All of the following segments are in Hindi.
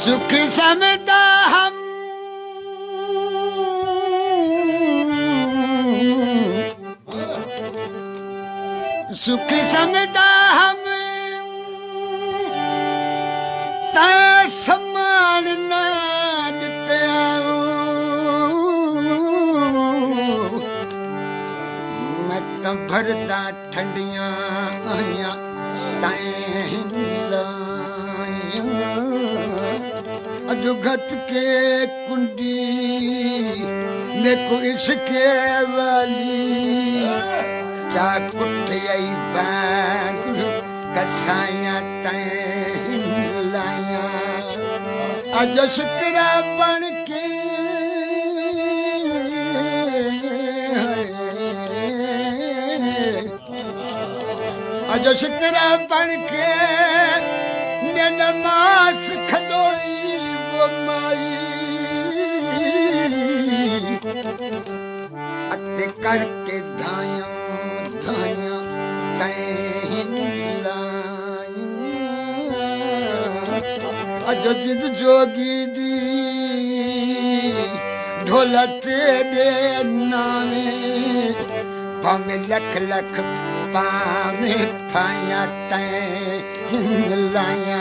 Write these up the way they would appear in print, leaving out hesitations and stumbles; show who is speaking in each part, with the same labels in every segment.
Speaker 1: सुख समदा हम सुख समदा हम ता समान ना दित्या मैं तो भरदा ठंडियां आइयां तां लाइयां जुगत के कुंडी देखो इसके वाली चा कुटियाई बैंक कसाया तैं लाया अज शुक्रा बन के अज शुक्रा बन के मेरा मास खदोई वो माई अते करके धाया धाया तैं अज जिद जोगी दी ढोला तेरे नामे भावे लख लख पावे फाया तैं लाया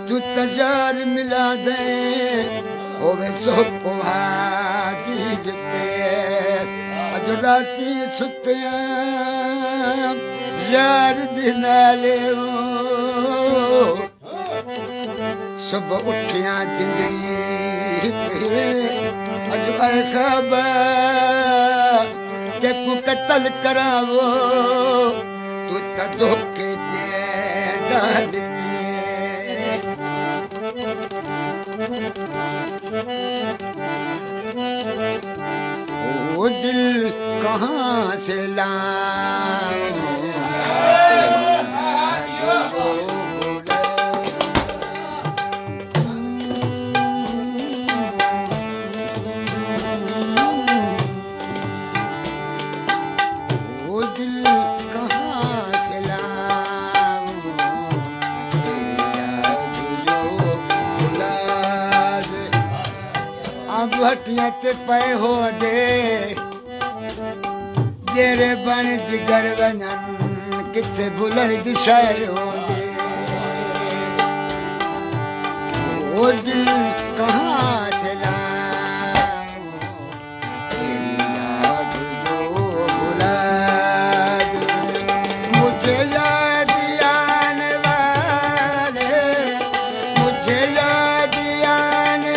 Speaker 1: तू तजार मिला दे ओवे सो पुहादी बिते अज राती सुतिया यार दिनाले सुबह उठिया जिंदगी अज खबर तेकू कत्ल करावो तू त धोखे दे डाल ओ दिल कहाँ से लाऊं हटिया ते पे हो दे जेरे बन जिगर वनन किथे भुलन दिशा हो दे ओ दिल कहाँ से लाऊं तेरी याद जो भुला दे मुझे याद आने वाले मुझे याद आने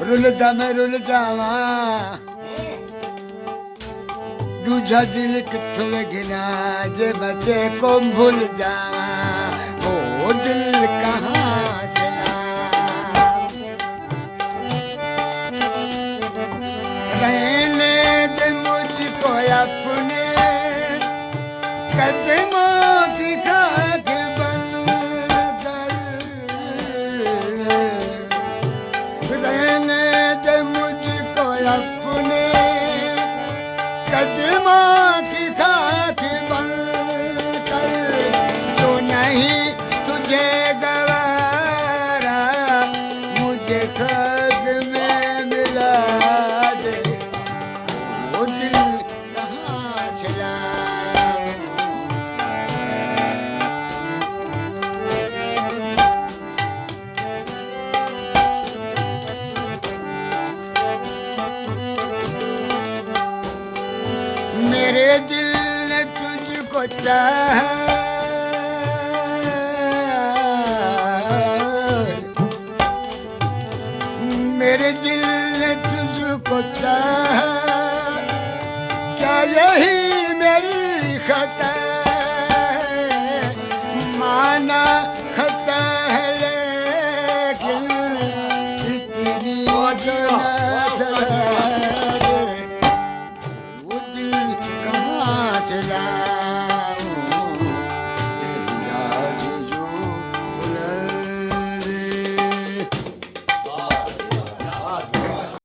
Speaker 1: रुलदा मैं रुल जावा दूजा दिल किथों गिना जे बचे को भूल जावा ओ दिल कहाँ से रहने दे मुझको अपने कदमों की खाक अपने कदमों की खाक बन कर तो नहीं तुझे गवारा मुझे खाक में मिला दे वो दिल कहाँ से ला मेरे दिल ने तुझको चाहा, मेरे दिल ने तुझको चाहा, क्या यही मेरी खता?